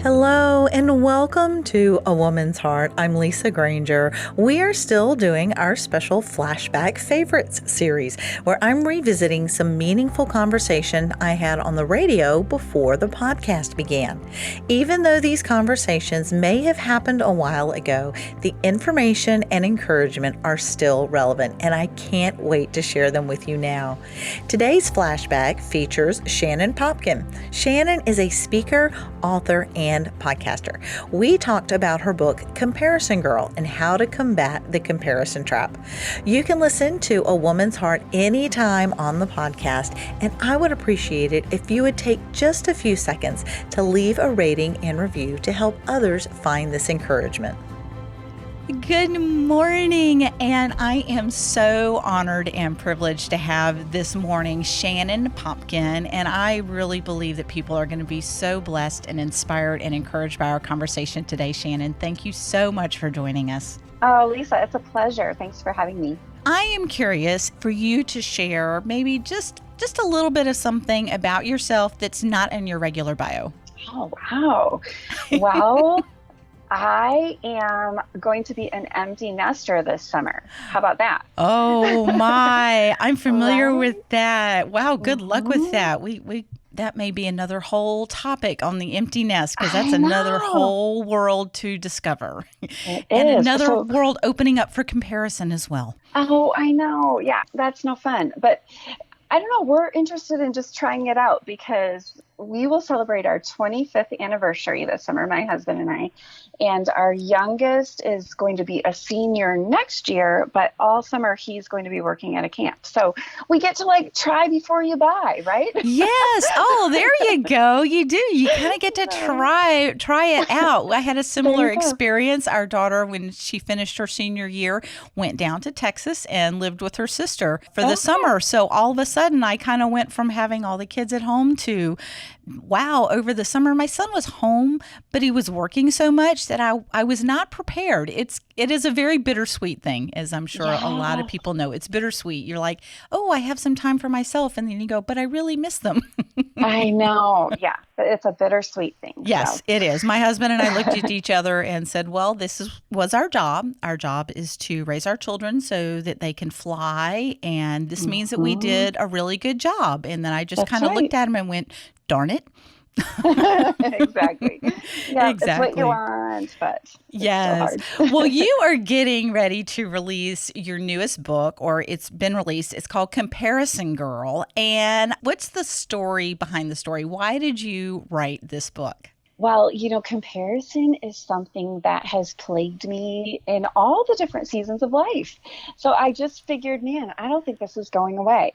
Hello and welcome to A Woman's Heart. I'm Lisa Granger. We are still doing our special Flashback Favorites series where I'm revisiting some meaningful conversation I had on the radio before the podcast began. Even though these conversations may have happened a while ago, the information and encouragement are still relevant, and I can't wait to share them with you now. Today's flashback features Shannon Popkin. Shannon is a speaker, author, and podcaster. We talked about her book, Comparison Girl, and how to combat the comparison trap. You can listen to A Woman's Heart anytime on the podcast, and I would appreciate it if you would take just a few seconds to leave a rating and review to help others find this encouragement. Good morning, and I am so honored and privileged to have this morning Shannon Popkin, and I really believe that people are going to be so blessed and inspired and encouraged by our conversation today. Shannon, thank you so much for joining us. Oh, Lisa, it's a pleasure. Thanks for having me. I am curious for you to share maybe just a little bit of something about yourself that's not in your regular bio. Oh, wow. Well, I am going to be an empty nester this summer. How about that? Oh my, I'm familiar with that. Wow, good luck with that. We that may be another whole topic on the empty nest, because that's another whole world to discover. It and is. another world opening up for comparison as well. Oh, I know. Yeah, that's no fun. But I don't know. We're interested in just trying it out because we will celebrate our 25th anniversary this summer, my husband and I. And our youngest is going to be a senior next year, but all summer he's going to be working at a camp. So we get to try before you buy, right? Yes. Oh, there you go. You do. You kind of get to try it out. I had a similar experience. Our daughter, when she finished her senior year, went down to Texas and lived with her sister for the summer. So all of a sudden, I kind of went from having all the kids at home to, wow, over the summer, my son was home, but he was working so much that I was not prepared. It is a very bittersweet thing, as I'm sure a lot of people know. It's bittersweet. You're like, oh, I have some time for myself. And then you go, but I really miss them. I know. Yeah. It's a bittersweet thing. Yes, it is. My husband and I looked at each other and said, well, was our job. Our job is to raise our children so that they can fly. And this means that we did a really good job. And then I just kind of looked at him and went, darn it. Exactly. Yeah, exactly. It's what you want, but yes. So Well, you are getting ready to release your newest book, or it's been released. It's called Comparison Girl. And what's the story behind the story? Why did you write this book? Well, comparison is something that has plagued me in all the different seasons of life. So I just figured, man, I don't think this is going away.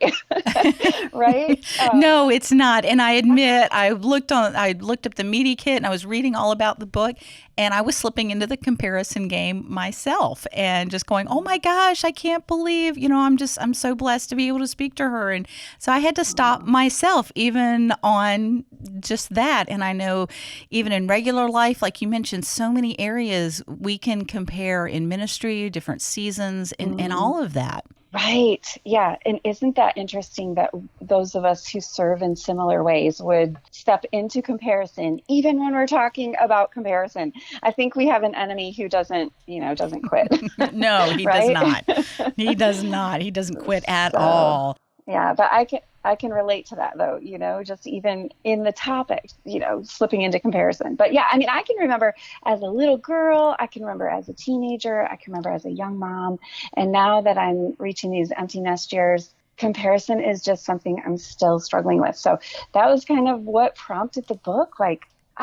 Right? No, it's not. And I admit, I looked up the media kit and I was reading all about the book, and I was slipping into the comparison game myself and just going, oh my gosh, I can't believe, I'm so blessed to be able to speak to her. And so I had to stop myself even on just that. And I know even in regular life, like you mentioned, so many areas we can compare in ministry, different seasons, and all of that. Right. Yeah. And isn't that interesting that those of us who serve in similar ways would step into comparison, even when we're talking about comparison? I think we have an enemy who doesn't quit. No, he does not. He does not. He doesn't quit at all. Yeah. But I can relate to that though, just even in the topic, slipping into comparison. But yeah, I can remember as a little girl, I can remember as a teenager, I can remember as a young mom. And now that I'm reaching these empty nest years, comparison is just something I'm still struggling with. So that was kind of what prompted the book.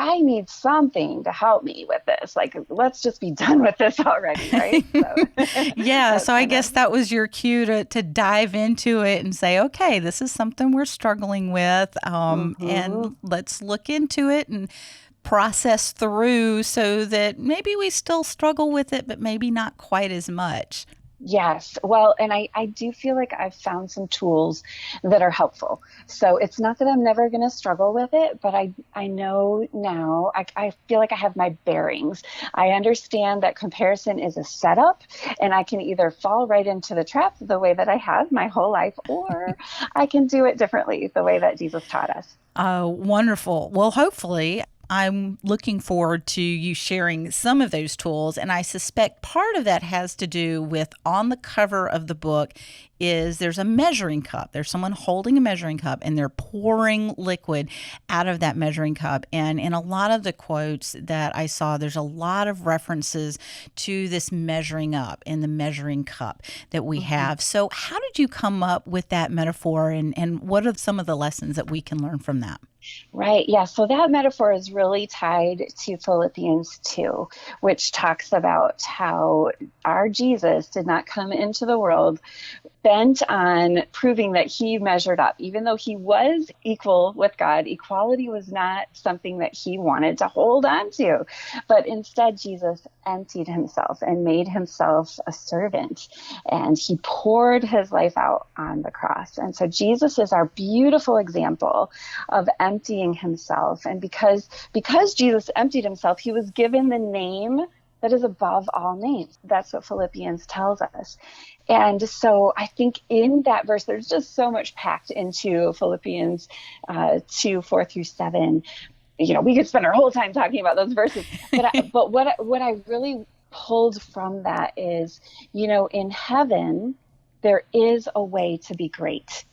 I need something to help me with this. Let's just be done with this already, right? So, yeah, so I guess that was your cue to dive into it and say, okay, this is something we're struggling with, and let's look into it and process through so that maybe we still struggle with it, but maybe not quite as much. Yes. Well, and I do feel like I've found some tools that are helpful. So it's not that I'm never going to struggle with it, but I know now, I feel like I have my bearings. I understand that comparison is a setup, and I can either fall right into the trap the way that I have my whole life, or I can do it differently the way that Jesus taught us. Oh, wonderful. Well, hopefully I'm looking forward to you sharing some of those tools. And I suspect part of that has to do with on the cover of the book is there's a measuring cup. There's someone holding a measuring cup and they're pouring liquid out of that measuring cup. And in a lot of the quotes that I saw, there's a lot of references to this measuring up and the measuring cup that we have. So how did you come up with that metaphor and what are some of the lessons that we can learn from that? Right. Yeah. So that metaphor is really tied to Philippians 2, which talks about how our Jesus did not come into the world bent on proving that he measured up. Even though he was equal with God, equality was not something that he wanted to hold on to. But instead, Jesus emptied himself and made himself a servant. And he poured his life out on the cross. And so Jesus is our beautiful example of emptying himself. And because Jesus emptied himself, he was given the name that is above all names. That's what Philippians tells us. And so I think in that verse, there's just so much packed into Philippians 2, 4 through 7. You know, we could spend our whole time talking about those verses. But what I really pulled from that is, you know, in heaven, there is a way to be great.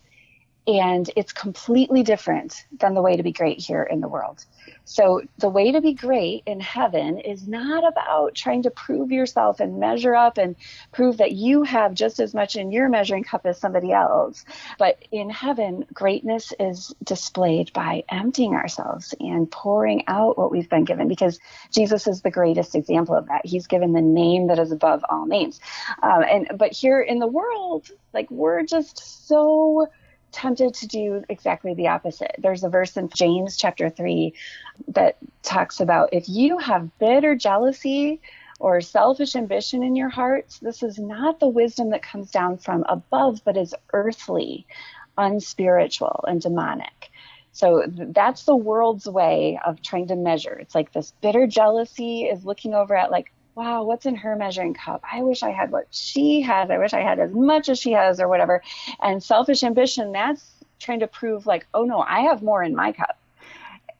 And it's completely different than the way to be great here in the world. So the way to be great in heaven is not about trying to prove yourself and measure up and prove that you have just as much in your measuring cup as somebody else. But in heaven, greatness is displayed by emptying ourselves and pouring out what we've been given, because Jesus is the greatest example of that. He's given the name that is above all names. But here in the world, like, we're just so tempted to do exactly the opposite. There's a verse in James chapter 3 that talks about if you have bitter jealousy or selfish ambition in your hearts, this is not the wisdom that comes down from above, but is earthly, unspiritual, and demonic. So that's the world's way of trying to measure. It's like this bitter jealousy is looking over at, like, wow, what's in her measuring cup? I wish I had what she has. I wish I had as much as she has, or whatever. And selfish ambition, that's trying to prove, like, oh no, I have more in my cup.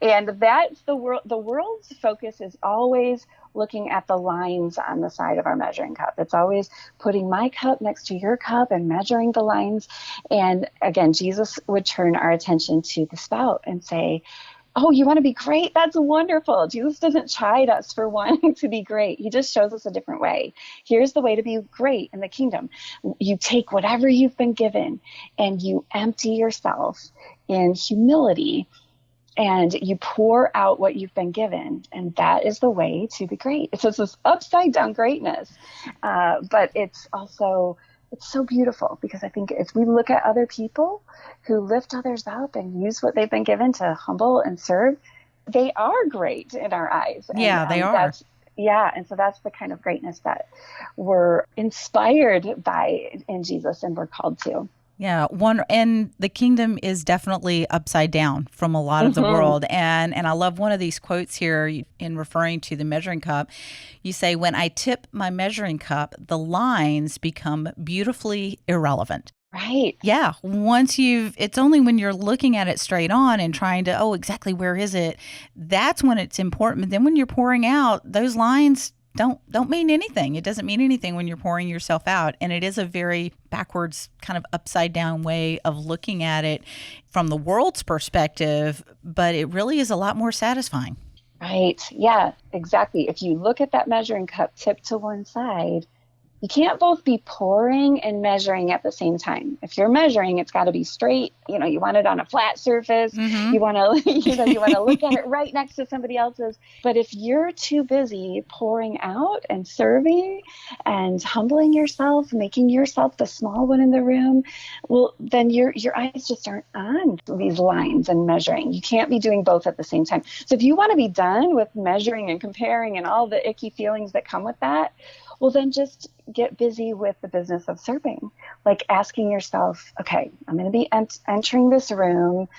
And that's the world. The world's focus is always looking at the lines on the side of our measuring cup. It's always putting my cup next to your cup and measuring the lines. And again, Jesus would turn our attention to the spout and say, oh, you want to be great? That's wonderful. Jesus doesn't chide us for wanting to be great. He just shows us a different way. Here's the way to be great in the kingdom. You take whatever you've been given and you empty yourself in humility and you pour out what you've been given. And that is the way to be great. It's just this upside down greatness. But it's so beautiful, because I think if we look at other people who lift others up and use what they've been given to humble and serve, they are great in our eyes. Yeah, they are. And so that's the kind of greatness that we're inspired by in Jesus and we're called to. Yeah, and the kingdom is definitely upside down from a lot of the world. And I love one of these quotes here in referring to the measuring cup. You say, when I tip my measuring cup, the lines become beautifully irrelevant. Right. Yeah. It's only when you're looking at it straight on and trying to, exactly where is it? That's when it's important. But then when you're pouring out, those lines don't mean anything. It doesn't mean anything when you're pouring yourself out. And it is a very backwards, kind of upside down way of looking at it from the world's perspective, but it really is a lot more satisfying. Right. Yeah, exactly. If you look at that measuring cup tipped to one side, you can't both be pouring and measuring at the same time. If you're measuring, it's got to be straight. You know, you want it on a flat surface. Mm-hmm. You want to, you want to look at it right next to somebody else's. But if you're too busy pouring out and serving and humbling yourself, making yourself the small one in the room, well, then your eyes just aren't on these lines and measuring. You can't be doing both at the same time. So if you want to be done with measuring and comparing and all the icky feelings that come with that, well, then just get busy with the business of serving. like asking yourself, okay, I'm going to be entering this room.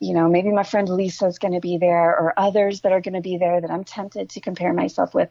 Maybe my friend Lisa is going to be there, or others that are going to be there that I'm tempted to compare myself with.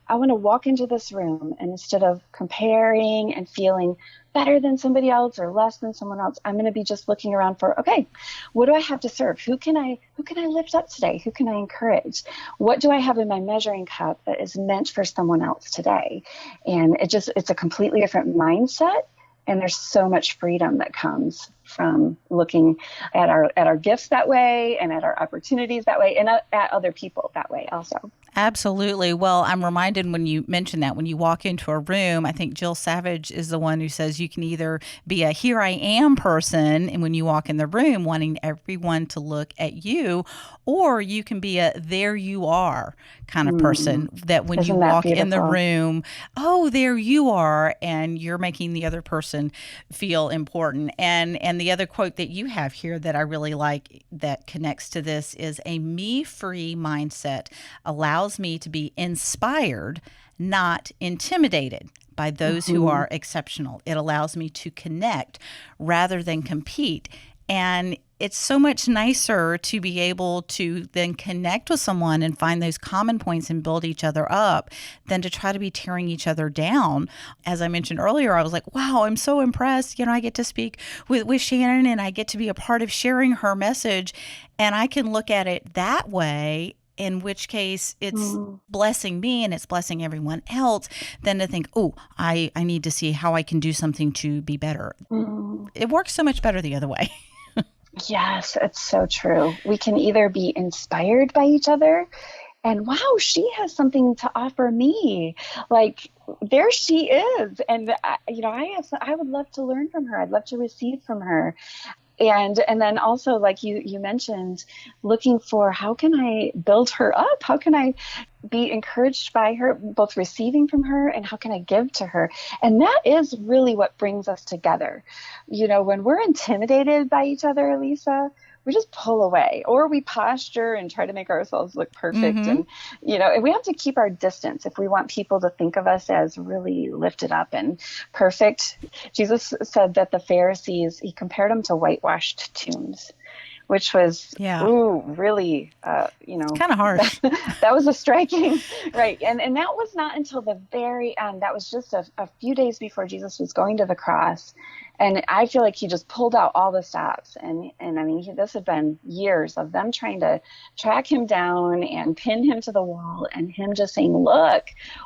I want to walk into this room, and instead of comparing and feeling better than somebody else or less than someone else, I'm going to be just looking around for, okay, what do I have to serve? Who can I lift up today? Who can I encourage? What do I have in my measuring cup that is meant for someone else today? And it's a completely different mindset. And there's so much freedom that comes from looking at our gifts that way, and at our opportunities that way, and at other people that way also. Absolutely. Well, I'm reminded when you mention that, when you walk into a room, I think Jill Savage is the one who says you can either be a here I am person, and when you walk in the room wanting everyone to look at you, or you can be a there you are kind of person, that when you walk in the room, oh, there you are, and you're making the other person feel important. And the other quote that you have here that I really like that connects to this is, a me-free mindset allows me to be inspired, not intimidated by those who are exceptional. It allows me to connect rather than compete. And it's so much nicer to be able to then connect with someone and find those common points and build each other up than to try to be tearing each other down. As I mentioned earlier, I was like, wow, I'm so impressed. I get to speak with Shannon, and I get to be a part of sharing her message. And I can look at it that way, in which case it's blessing me and it's blessing everyone else, than to think, oh, I need to see how I can do something to be better. It works so much better the other way. Yes, it's so true. We can either be inspired by each other, and wow, she has something to offer me. Like, there she is. And, I would love to learn from her. I'd love to receive from her. And then also, like you mentioned, looking for, how can I build her up? How can I be encouraged by her, both receiving from her, and how can I give to her? And that is really what brings us together. When we're intimidated by each other, Lisa, we just pull away, or we posture and try to make ourselves look perfect. And, and we have to keep our distance if we want people to think of us as really lifted up and perfect. Jesus said that the Pharisees, he compared them to whitewashed tombs, which was, really, kind of harsh. That was a striking, right. And that was not until the very end. That was just a few days before Jesus was going to the cross. And I feel like he just pulled out all the stops. And I mean, this had been years of them trying to track him down and pin him to the wall, and him just saying, look,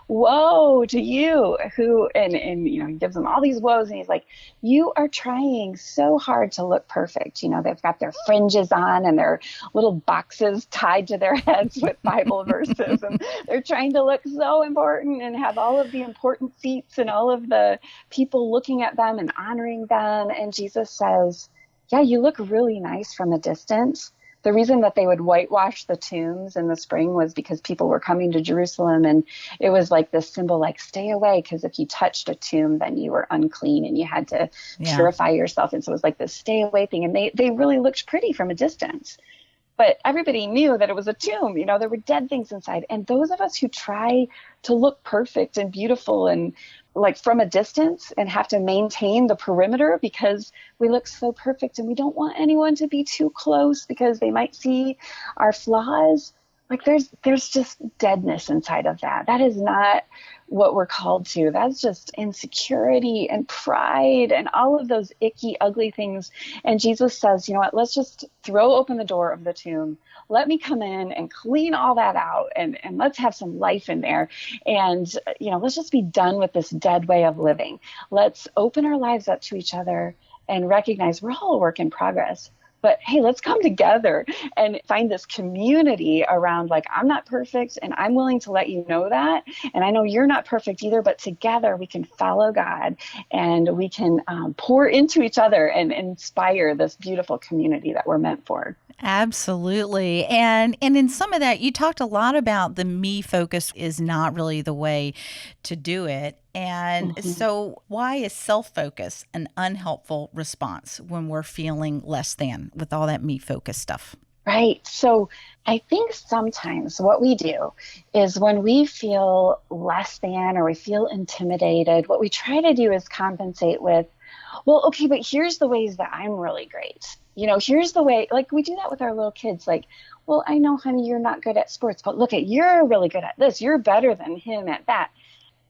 woe to you who, and he gives them all these woes. And he's like, you are trying so hard to look perfect. They've got their fringes on and their little boxes tied to their heads with Bible verses. And they're trying to look so important and have all of the important seats and all of the people looking at them and honoring them. And Jesus says, yeah, you look really nice from a distance. The reason that they would whitewash the tombs in the spring was because people were coming to Jerusalem, and it was like this symbol, like, stay away, because if you touched a tomb, then you were unclean and you had to purify yourself. And so it was like this stay away thing. And they really looked pretty from a distance. But everybody knew that it was a tomb. There were dead things inside. And those of us who try to look perfect and beautiful and like from a distance and have to maintain the perimeter because we look so perfect, and we don't want anyone to be too close because they might see our flaws. Like, there's just deadness inside of that. That is not what we're called to. That's just insecurity and pride and all of those icky, ugly things. And Jesus says, you know what, let's just throw open the door of the tomb. Let me come in and clean all that out, and let's have some life in there. And, let's just be done with this dead way of living. Let's open our lives up to each other and recognize we're all a work in progress. But hey, let's come together and find this community around, like, I'm not perfect, and I'm willing to let you know that. And I know you're not perfect either, but together we can follow God, and we can pour into each other and inspire this beautiful community that we're meant for. Absolutely. And in some of that, you talked a lot about the me focus is not really the way to do it. And so why is self-focus an unhelpful response when we're feeling less than with all that me focus stuff? Right. So I think sometimes what we do is when we feel less than or we feel intimidated, what we try to do is compensate with, Well, okay, but here's the ways that I'm really great. Here's the way, like we do that with our little kids. Like, well, I know, honey, you're not good at sports, but look you're really good at this. You're better than him at that.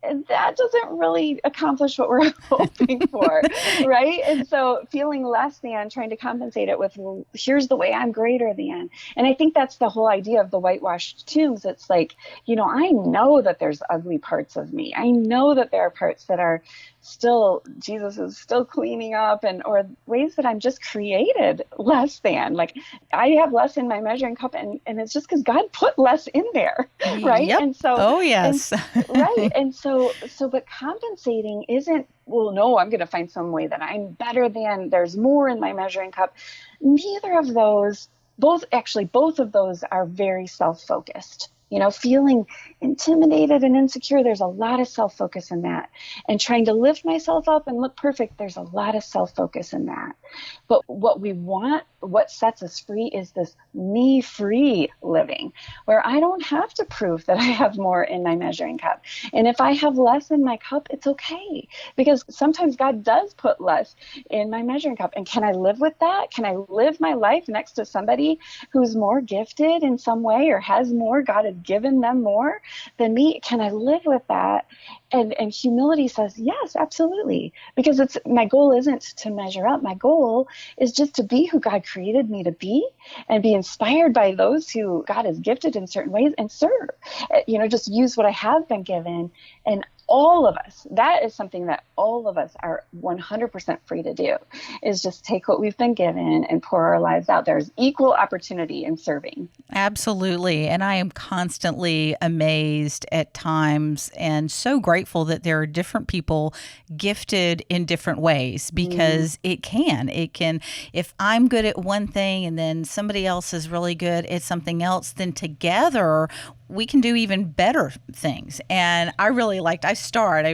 And that doesn't really accomplish what we're hoping for, right? And so feeling less than, trying to compensate it with, well, here's the way I'm greater than. And I think that's the whole idea of the whitewashed tombs. It's like, I know that there's ugly parts of me. I know that there are parts that are still, Jesus is still cleaning up, or ways that I'm just created less than. Like, I have less in my measuring cup, and it's just because God put less in there, right? Yep. And so, oh yes. right. And so, but compensating isn't, well, no, I'm going to find some way that I'm better than, there's more in my measuring cup. Neither of those, both of those are very self-focused. Feeling intimidated and insecure, there's a lot of self-focus in that. And trying to lift myself up and look perfect, there's a lot of self-focus in that. But what we want, what sets us free, is this me-free living, where I don't have to prove that I have more in my measuring cup. And if I have less in my cup, it's okay. Because sometimes God does put less in my measuring cup. And can I live with that? Can I live my life next to somebody who's more gifted in some way, or has more? God has given them more than me. Can I live with that? And humility says, yes, absolutely. Because my goal isn't to measure up. My goal is just to be who God created me to be, and be inspired by those who God has gifted in certain ways, and serve. Just use what I have been given. And all of us, that is something that all of us are 100% free to do, is just take what we've been given and pour our lives out. There's equal opportunity in serving. Absolutely. And I am constantly amazed at times, and so grateful that there are different people gifted in different ways, because it can, if I'm good at one thing and then somebody else is really good at something else, then together we can do even better things. And I really liked, I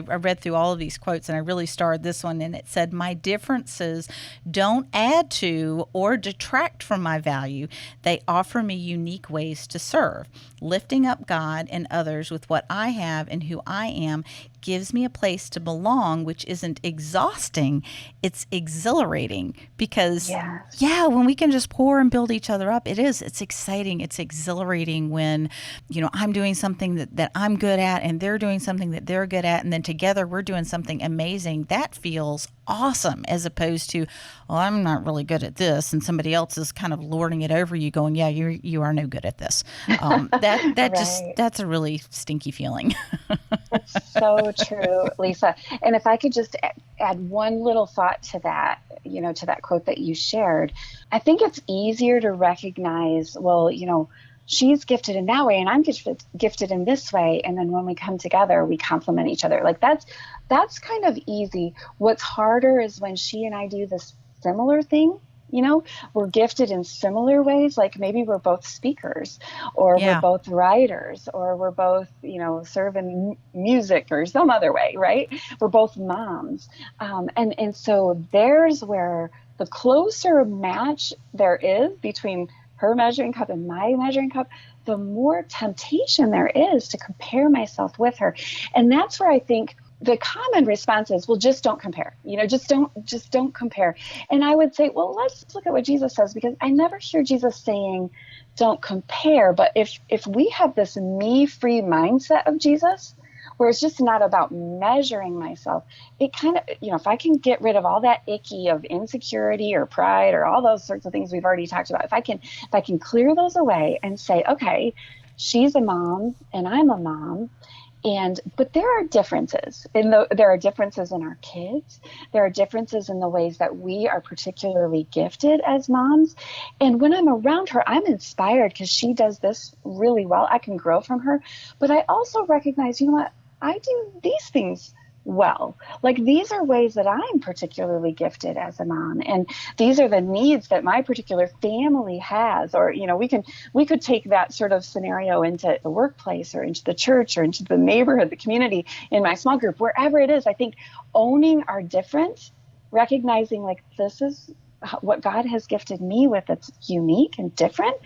read through all of these quotes, and I really starred this one, and it said, my differences don't add to or detract from my value. They offer me unique ways to serve. Lifting up God and others with what I have and who I am gives me a place to belong, which isn't exhausting, it's exhilarating. Because when we can just pour and build each other up, it's exciting, it's exhilarating when I'm doing something that I'm good at, and they're doing something that they're good at, and then together we're doing something amazing. That feels awesome, as opposed to, well, I'm not really good at this, and somebody else is kind of lording it over you, going, yeah, you are no good at this. That's a really stinky feeling. That's so true, Lisa. And if I could just add one little thought to that, to that quote that you shared, I think it's easier to recognize, well, she's gifted in that way, and I'm gifted in this way. And then when we come together, we complement each other. Like that's kind of easy. What's harder is when she and I do this similar thing. We're gifted in similar ways. Like maybe we're both speakers, or we're both writers, or we're both, serve in music or some other way, right? We're both moms. And so there's where the closer match there is between her measuring cup and my measuring cup, the more temptation there is to compare myself with her. And that's where I think the common response is, well, just don't compare, just don't compare. And I would say, well, let's look at what Jesus says, because I never hear Jesus saying, don't compare. But if we have this me-free mindset of Jesus, where it's just not about measuring myself, it kind of, if I can get rid of all that icky of insecurity or pride or all those sorts of things we've already talked about, if I can clear those away and say, okay, she's a mom and I'm a mom, but there are differences. There are differences in our kids. There are differences in the ways that we are particularly gifted as moms. And when I'm around her, I'm inspired because she does this really well. I can grow from her. But I also recognize, what? I do these things well. Like, these are ways that I'm particularly gifted as a mom, and these are the needs that my particular family has. Or, we could take that sort of scenario into the workplace, or into the church, or into the neighborhood, the community, in my small group, wherever it is. I think owning our difference, recognizing like, this is what God has gifted me with, that's unique and different.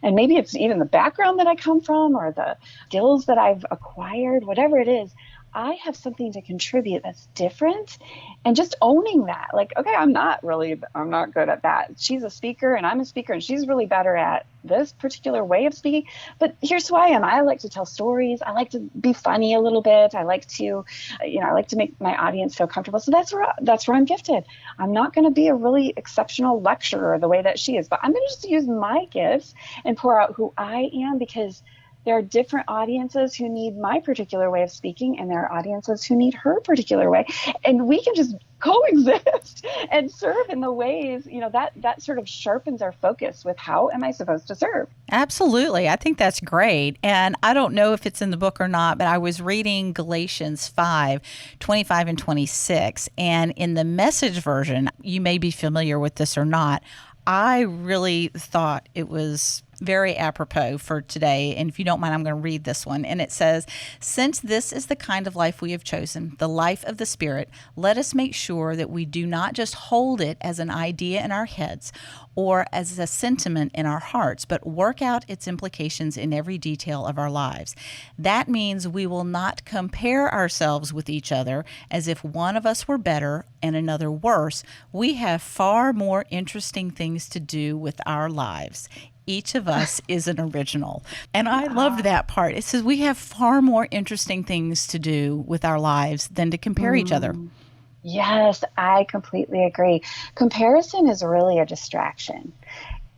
And maybe it's even the background that I come from, or the skills that I've acquired, whatever it is. I have something to contribute that's different, and just owning that. Like, okay, I'm not good at that. She's a speaker and I'm a speaker and she's really better at this particular way of speaking. But here's who I am. I like to tell stories. I like to be funny a little bit. I like to, I like to make my audience feel comfortable. So that's where I'm gifted. I'm not going to be a really exceptional lecturer the way that she is, but I'm going to just use my gifts and pour out who I am, because there are different audiences who need my particular way of speaking, and there are audiences who need her particular way. And we can just coexist and serve in the ways, that sort of sharpens our focus with how am I supposed to serve? Absolutely. I think that's great. And I don't know if it's in the book or not, but I was reading Galatians 5:25 and 26. And in the Message version, you may be familiar with this or not, I really thought it was very apropos for today. And if you don't mind, I'm going to read this one. And it says, "Since this is the kind of life we have chosen, the life of the Spirit, let us make sure that we do not just hold it as an idea in our heads or as a sentiment in our hearts, but work out its implications in every detail of our lives. That means we will not compare ourselves with each other as if one of us were better and another worse. We have far more interesting things to do with our lives. Each of us is an original." And I loved that part. It says we have far more interesting things to do with our lives than to compare each other. Yes, I completely agree. Comparison is really a distraction.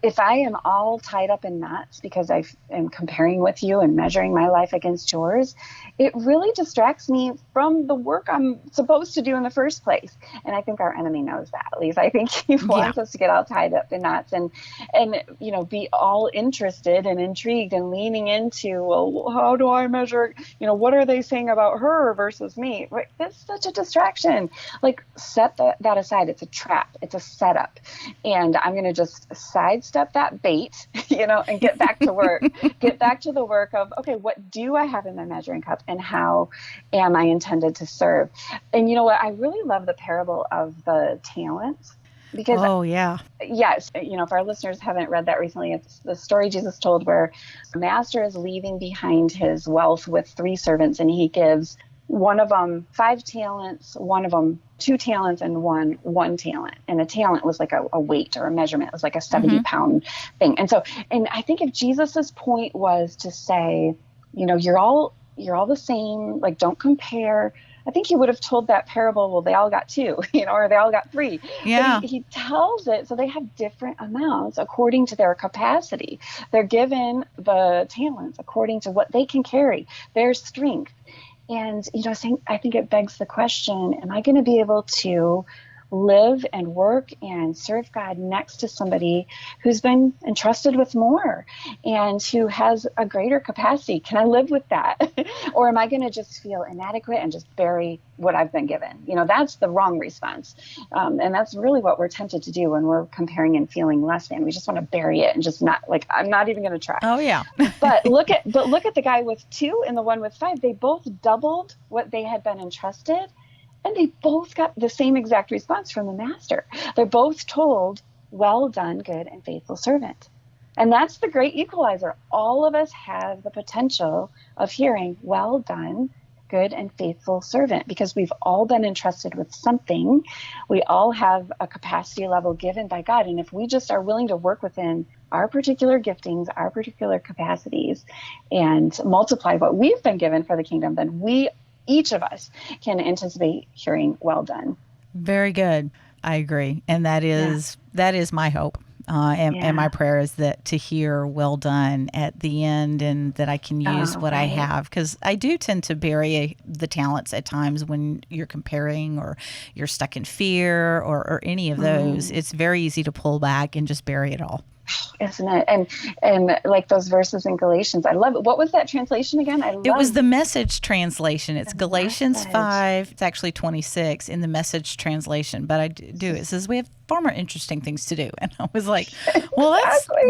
If I am all tied up in knots because I am comparing with you and measuring my life against yours, it really distracts me from the work I'm supposed to do in the first place. And I think our enemy knows that, at least. I think he wants us to get all tied up in knots and be all interested and intrigued and leaning into, well, how do I measure, what are they saying about her versus me? Right? That's such a distraction. Like, set that aside. It's a trap. It's a setup. And I'm going to just sidestep that bait, and get back to work. Get back to the work of, okay, what do I have in my measuring cup and how am I intended to serve? And you know what? I really love the parable of the talents. Because, yes, if our listeners haven't read that recently, it's the story Jesus told where the master is leaving behind his wealth with 3 servants, and he gives one of them 5 talents, one of them 2 talents, and one talent. And a talent was like a weight or a measurement. It was like a 70-pound thing. And I think if Jesus's point was to say, you're all the same, like, don't compare, I think he would have told that parable, well, they all got 2, or they all got 3. Yeah. But he tells it so they have different amounts according to their capacity. They're given the talents according to what they can carry, their strength. And, I think it begs the question, am I going to be able to live and work and serve God next to somebody who's been entrusted with more and who has a greater capacity? Can I live with that? Or am I going to just feel inadequate and just bury what I've been given? That's the wrong response. And that's really what we're tempted to do when we're comparing and feeling less than. We just want to bury it and just not, I'm not even going to try. Oh, yeah. But look at the guy with 2 and the one with 5. They both doubled what they had been entrusted. And they both got the same exact response from the master. They're both told, well done, good and faithful servant. And that's the great equalizer. All of us have the potential of hearing, well done, good and faithful servant, because we've all been entrusted with something. We all have a capacity level given by God. And if we just are willing to work within our particular giftings, our particular capacities, and multiply what we've been given for the kingdom, then each of us can anticipate hearing, well done. Very good. I agree. And that is my hope. And my prayer is that to hear well done at the end, and that I can use what I have. Because I do tend to bury the talents at times when you're comparing or you're stuck in fear or any of those. It's very easy to pull back and just bury it all. Isn't it? And like those verses in Galatians, I love it. What was that translation again? It was the Message translation. It's Galatians 5. It's actually 26 in the Message translation. But I do. It says we have far more interesting things to do. And I was like, well,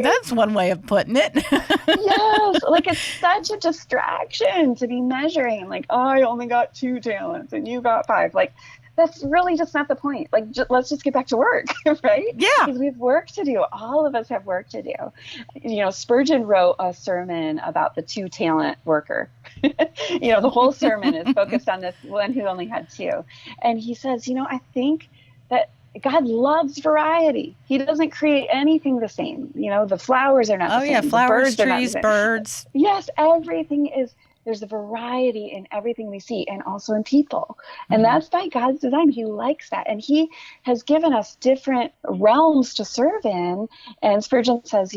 that's one way of putting it. Yes. Like, it's such a distraction to be measuring. Like, I only got 2 talents and you got 5. Like, that's really just not the point. Like, let's just get back to work, right? Yeah. Because we have work to do. All of us have work to do. Spurgeon wrote a sermon about the 2-talent worker. The whole sermon is focused on this one who only had two. And he says, I think that God loves variety. He doesn't create anything the same. The flowers are not the same. Yeah, flowers, the birds trees, birds. Yes, everything is. There's a variety in everything we see, and also in people. And that's by God's design. He likes that. And he has given us different realms to serve in. And Spurgeon says,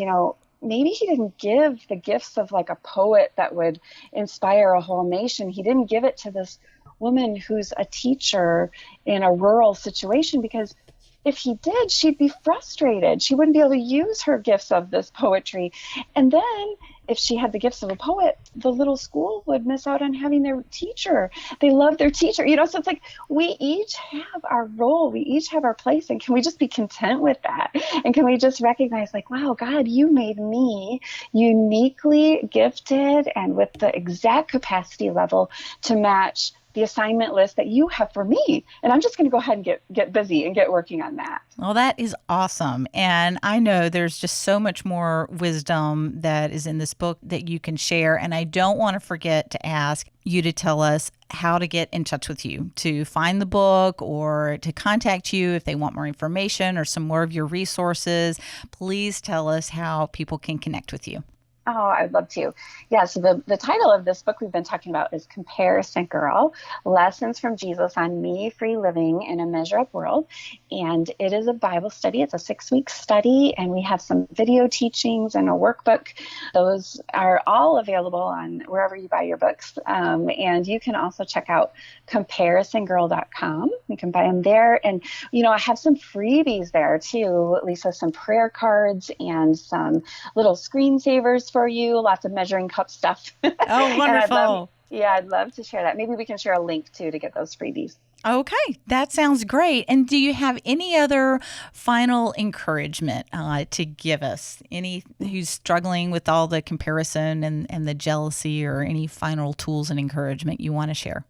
maybe he didn't give the gifts of like a poet that would inspire a whole nation. He didn't give it to this woman who's a teacher in a rural situation, because if he did, she'd be frustrated. She wouldn't be able to use her gifts of this poetry. And then if she had the gifts of a poet, the little school would miss out on having their teacher. They love their teacher. So it's like we each have our role. We each have our place. And can we just be content with that? And can we just recognize like, wow, God, you made me uniquely gifted and with the exact capacity level to match the assignment list that you have for me. And I'm just going to go ahead and get busy and get working on that. Well, that is awesome. And I know there's just so much more wisdom that is in this book that you can share. And I don't want to forget to ask you to tell us how to get in touch with you, to find the book or to contact you if they want more information or some more of your resources. Please tell us how people can connect with you. Oh, I'd love to. Yeah, so the title of this book we've been talking about is Comparison Girl, Lessons from Jesus on Me-Free Living in a Measure Up World. And it is a Bible study. It's a 6-week study, and we have some video teachings and a workbook. Those are all available on wherever you buy your books. And you can also check out comparisongirl.com. You can buy them there. And, I have some freebies there too, Lisa, some prayer cards and some little screensavers for you, lots of measuring cup stuff. Oh, wonderful. I'd love to share that. Maybe we can share a link too to get those freebies. Okay, that sounds great. And do you have any other final encouragement to give us? Any who's struggling with all the comparison and the jealousy, or any final tools and encouragement you want to share?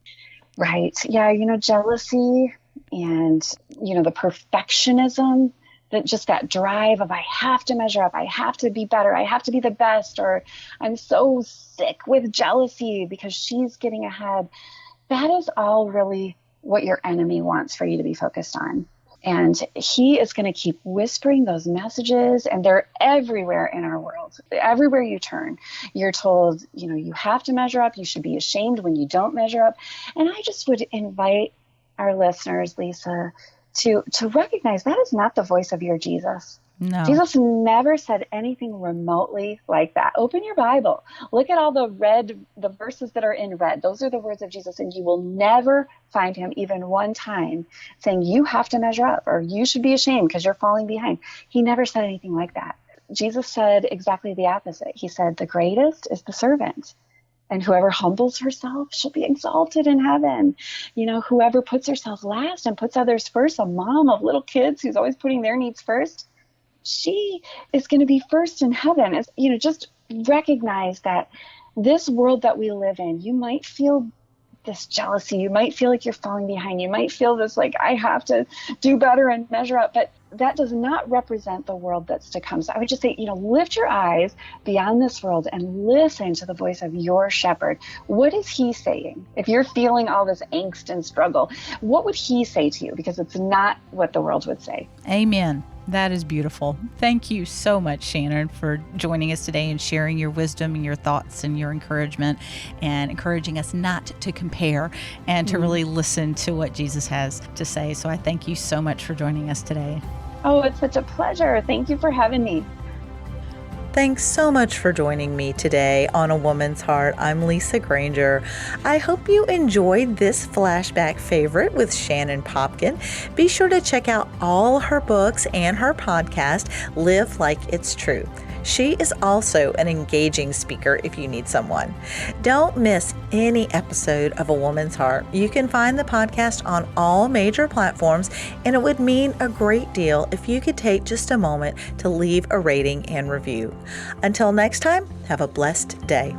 Right. Yeah, jealousy and, the perfectionism, that drive of I have to measure up, I have to be better, I have to be the best, or I'm so sick with jealousy because she's getting ahead. That is all really what your enemy wants for you to be focused on. And he is going to keep whispering those messages, and they're everywhere in our world. Everywhere you turn, you're told, you have to measure up. You should be ashamed when you don't measure up. And I just would invite our listeners, Lisa, to recognize that is not the voice of your Jesus. No. Jesus never said anything remotely like that. Open your Bible. Look at all the verses that are in red. Those are the words of Jesus, and you will never find him even one time saying you have to measure up or you should be ashamed because you're falling behind. He never said anything like that. Jesus said exactly the opposite. He said, the greatest is the servant. And whoever humbles herself shall be exalted in heaven. Whoever puts herself last and puts others first, a mom of little kids who's always putting their needs first, she is going to be first in heaven. It's, just recognize that this world that we live in, you might feel this jealousy. You might feel like you're falling behind. You might feel this like, I have to do better and measure up. But that does not represent the world that's to come. So I would just say, lift your eyes beyond this world and listen to the voice of your shepherd. What is he saying? If you're feeling all this angst and struggle, what would he say to you? Because it's not what the world would say. Amen. That is beautiful. Thank you so much, Shannon, for joining us today and sharing your wisdom and your thoughts and your encouragement and encouraging us not to compare and to really listen to what Jesus has to say. So I thank you so much for joining us today. Oh, it's such a pleasure. Thank you for having me. Thanks so much for joining me today on A Woman's Heart. I'm Lisa Granger. I hope you enjoyed this flashback favorite with Shannon Popkin. Be sure to check out all her books and her podcast, Live Like It's True. She is also an engaging speaker if you need someone. Don't miss any episode of A Woman's Heart. You can find the podcast on all major platforms, and it would mean a great deal if you could take just a moment to leave a rating and review. Until next time, have a blessed day.